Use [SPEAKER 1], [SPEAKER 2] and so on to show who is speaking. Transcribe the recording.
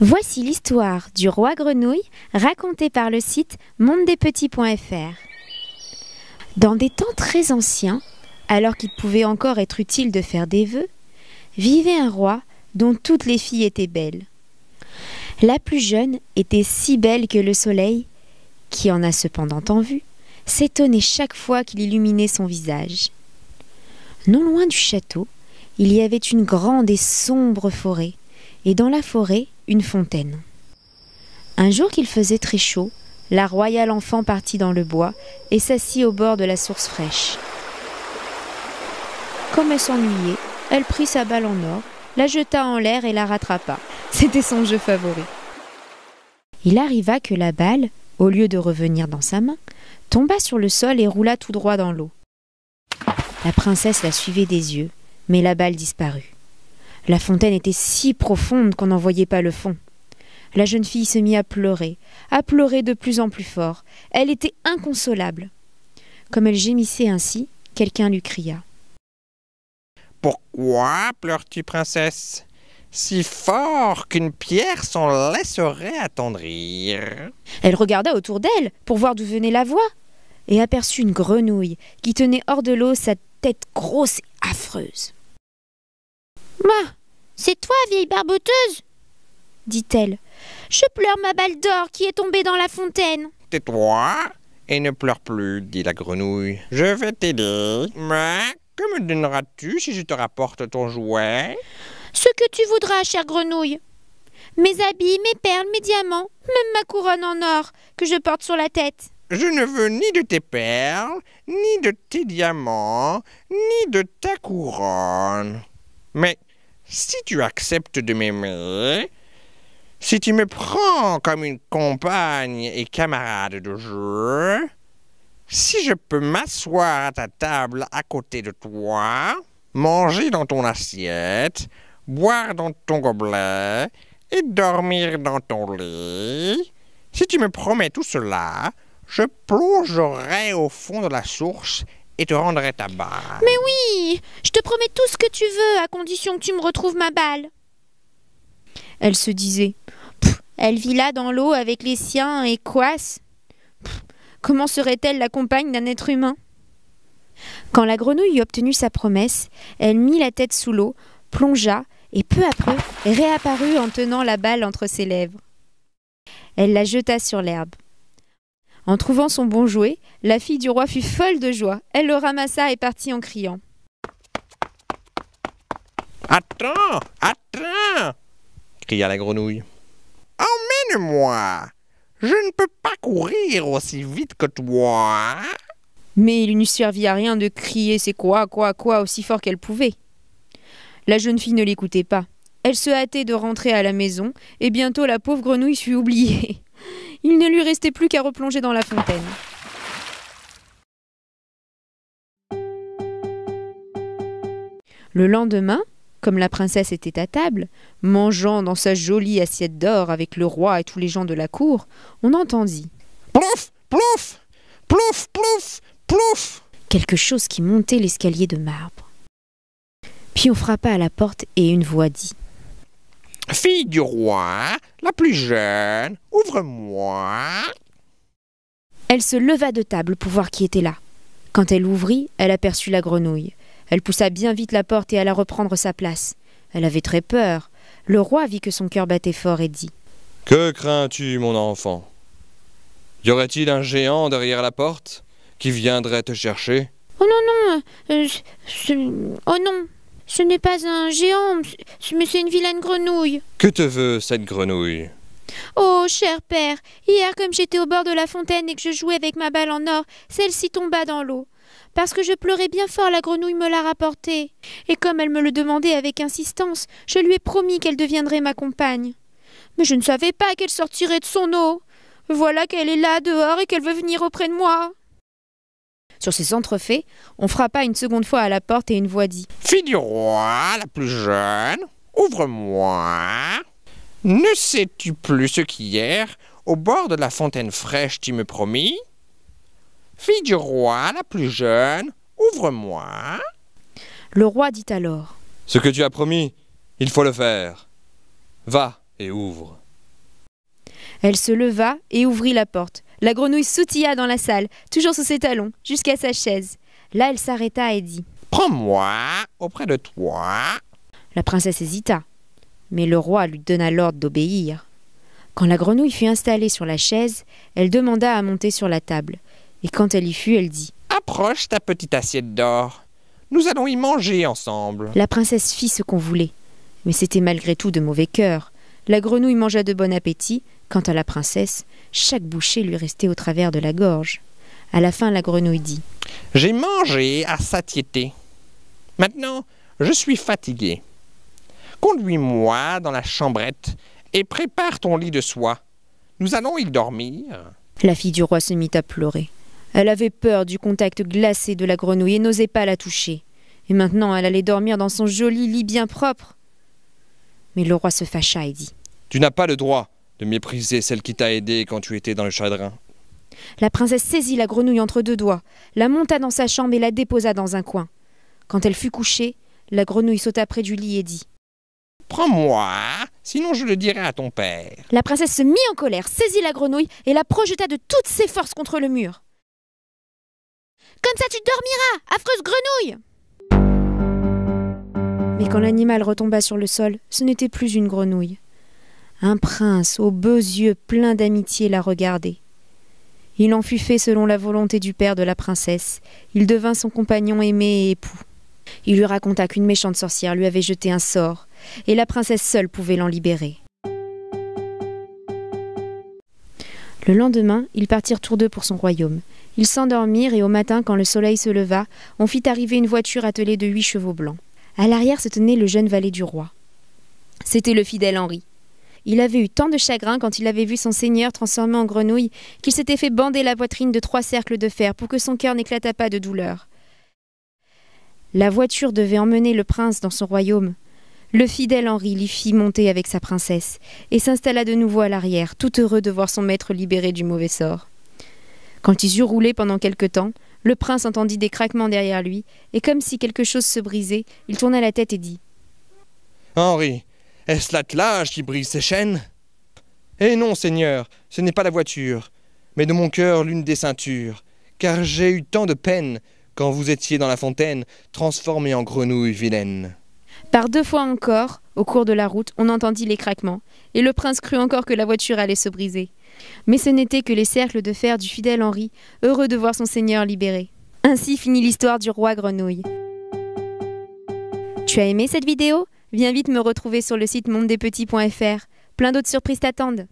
[SPEAKER 1] Voici l'histoire du roi grenouille racontée par le site mondedespetits.fr. Dans des temps très anciens, alors qu'il pouvait encore être utile de faire des vœux, vivait un roi dont toutes les filles étaient belles. La plus jeune était si belle que le soleil, qui en a cependant tant vu, s'étonnait chaque fois qu'il illuminait son visage. Non loin du château, il y avait une grande et sombre forêt, et dans la forêt, une fontaine. Un jour qu'il faisait très chaud, la royale enfant partit dans le bois et s'assit au bord de la source fraîche. Comme elle s'ennuyait, elle prit sa balle en or, la jeta en l'air et la rattrapa. C'était son jeu favori. Il arriva que la balle, au lieu de revenir dans sa main, tomba sur le sol et roula tout droit dans l'eau. La princesse la suivait des yeux, mais la balle disparut. La fontaine était si profonde qu'on n'en voyait pas le fond. La jeune fille se mit à pleurer de plus en plus fort. Elle était inconsolable. Comme elle gémissait ainsi, quelqu'un lui cria.
[SPEAKER 2] « Pourquoi pleures-tu, princesse ? Si fort qu'une pierre s'en laisserait attendrir. »
[SPEAKER 1] Elle regarda autour d'elle pour voir d'où venait la voix et aperçut une grenouille qui tenait hors de l'eau sa tête grosse et affreuse. « Moi, c'est toi, vieille barboteuse ?» dit-elle. « Je pleure ma balle d'or qui est tombée dans la fontaine. »«
[SPEAKER 2] Tais-toi et ne pleure plus, dit la grenouille. Je vais t'aider. Mais que me donneras-tu si je te rapporte ton jouet ? » ?»«
[SPEAKER 1] Ce que tu voudras, chère grenouille. Mes habits, mes perles, mes diamants, même ma couronne en or que je porte sur la tête. »«
[SPEAKER 2] Je ne veux ni de tes perles, ni de tes diamants, ni de ta couronne. Mais si tu acceptes de m'aimer, si tu me prends comme une compagne et camarade de jeu, si je peux m'asseoir à ta table à côté de toi, manger dans ton assiette, boire dans ton gobelet et dormir dans ton lit, si tu me promets tout cela, je plongerai au fond de la source et te rendrai ta balle. »«
[SPEAKER 1] Mais oui, je te promets tout ce que tu veux, à condition que tu me retrouves ma balle. » Elle se disait. Elle vit là dans l'eau avec les siens et quasse. Comment serait-elle la compagne d'un être humain ? Quand la grenouille eut obtenu sa promesse, elle mit la tête sous l'eau, plongea et peu à peu réapparut en tenant la balle entre ses lèvres. Elle la jeta sur l'herbe. En trouvant son bon jouet, la fille du roi fut folle de joie. Elle le ramassa et partit en criant.
[SPEAKER 2] « Attends, attends !» cria la grenouille. « Emmène-moi ! Je ne peux pas courir aussi vite que toi. »
[SPEAKER 1] Mais il ne servait à rien de crier c'est quoi aussi fort qu'elle pouvait. La jeune fille ne l'écoutait pas. Elle se hâtait de rentrer à la maison et bientôt la pauvre grenouille fut oubliée. Il ne lui restait plus qu'à replonger dans la fontaine. Le lendemain, comme la princesse était à table, mangeant dans sa jolie assiette d'or avec le roi et tous les gens de la cour, on entendit «
[SPEAKER 2] Plouf, plouf, plouf, plouf, plouf »
[SPEAKER 1] quelque chose qui montait l'escalier de marbre. Puis on frappa à la porte et une voix dit «
[SPEAKER 2] Fille du roi, la plus jeune, ouvre-moi. »
[SPEAKER 1] Elle se leva de table pour voir qui était là. Quand elle ouvrit, elle aperçut la grenouille. Elle poussa bien vite la porte et alla reprendre sa place. Elle avait très peur. Le roi vit que son cœur battait fort et dit
[SPEAKER 3] « Que crains-tu, mon enfant ? Y aurait-il un géant derrière la porte qui viendrait te chercher ?»«
[SPEAKER 1] Oh non, oh non, ce n'est pas un géant, mais c'est une vilaine grenouille. »«
[SPEAKER 3] Que te veut cette grenouille ? » ?»«
[SPEAKER 1] Oh, cher père, hier comme j'étais au bord de la fontaine et que je jouais avec ma balle en or, celle-ci tomba dans l'eau. Parce que je pleurais bien fort, la grenouille me l'a rapportée. Et comme elle me le demandait avec insistance, je lui ai promis qu'elle deviendrait ma compagne. Mais je ne savais pas qu'elle sortirait de son eau. Voilà qu'elle est là dehors et qu'elle veut venir auprès de moi. » Sur ces entrefaits, on frappa une seconde fois à la porte et une voix dit «
[SPEAKER 2] Fille du roi, la plus jeune, ouvre-moi. Ne sais-tu plus ce qu'hier, au bord de la fontaine fraîche, tu me promis ? Fille du roi, la plus jeune, ouvre-moi. »
[SPEAKER 1] Le roi dit alors
[SPEAKER 3] « Ce que tu as promis, il faut le faire. Va et ouvre. »
[SPEAKER 1] Elle se leva et ouvrit la porte. La grenouille sautilla dans la salle, toujours sous ses talons, jusqu'à sa chaise. Là, elle s'arrêta et dit «
[SPEAKER 2] Prends-moi auprès de toi. »
[SPEAKER 1] La princesse hésita, mais le roi lui donna l'ordre d'obéir. Quand la grenouille fut installée sur la chaise, elle demanda à monter sur la table. Et quand elle y fut, elle dit
[SPEAKER 2] « Approche ta petite assiette d'or. Nous allons y manger ensemble. »
[SPEAKER 1] La princesse fit ce qu'on voulait, mais c'était malgré tout de mauvais cœur. La grenouille mangea de bon appétit. Quant à la princesse, chaque bouchée lui restait au travers de la gorge. À la fin, la grenouille dit
[SPEAKER 2] « J'ai mangé à satiété. Maintenant, je suis fatiguée. Conduis-moi dans la chambrette et prépare ton lit de soie. Nous allons y dormir. »
[SPEAKER 1] La fille du roi se mit à pleurer. Elle avait peur du contact glacé de la grenouille et n'osait pas la toucher. Et maintenant, elle allait dormir dans son joli lit bien propre. Mais le roi se fâcha et dit
[SPEAKER 3] « Tu n'as pas le droit de mépriser celle qui t'a aidé quand tu étais dans le chagrin. »
[SPEAKER 1] La princesse saisit la grenouille entre deux doigts, la monta dans sa chambre et la déposa dans un coin. Quand elle fut couchée, la grenouille sauta près du lit et dit
[SPEAKER 2] « Prends-moi, sinon je le dirai à ton père. »
[SPEAKER 1] La princesse se mit en colère, saisit la grenouille et la projeta de toutes ses forces contre le mur. « Comme ça tu dormiras, affreuse grenouille !» Mais quand l'animal retomba sur le sol, ce n'était plus une grenouille. Un prince aux beaux yeux pleins d'amitié la regardait. Il en fut fait selon la volonté du père de la princesse. Il devint son compagnon aimé et époux. Il lui raconta qu'une méchante sorcière lui avait jeté un sort, et la princesse seule pouvait l'en libérer. Le lendemain, ils partirent tous deux pour son royaume. Ils s'endormirent et au matin, quand le soleil se leva, on fit arriver une voiture attelée de 8 chevaux blancs. À l'arrière se tenait le jeune valet du roi. C'était le fidèle Henri. Il avait eu tant de chagrin quand il avait vu son seigneur transformé en grenouille qu'il s'était fait bander la poitrine de 3 cercles de fer pour que son cœur n'éclatât pas de douleur. La voiture devait emmener le prince dans son royaume. Le fidèle Henri l'y fit monter avec sa princesse et s'installa de nouveau à l'arrière, tout heureux de voir son maître libéré du mauvais sort. Quand ils eurent roulé pendant quelque temps, le prince entendit des craquements derrière lui et comme si quelque chose se brisait, il tourna la tête et dit
[SPEAKER 3] « Henri, est-ce l'attelage qui brise ses chaînes ? » ?»« Eh non, Seigneur, ce n'est pas la voiture, mais de mon cœur l'une des ceintures, car j'ai eu tant de peine quand vous étiez dans la fontaine, transformé en grenouille vilaine. »
[SPEAKER 1] Par 2 fois encore, au cours de la route, on entendit les craquements, et le prince crut encore que la voiture allait se briser. Mais ce n'étaient que les cercles de fer du fidèle Henri, heureux de voir son seigneur libéré. Ainsi finit l'histoire du roi grenouille. Tu as aimé cette vidéo ? Viens vite me retrouver sur le site mondedespetits.fr. Plein d'autres surprises t'attendent.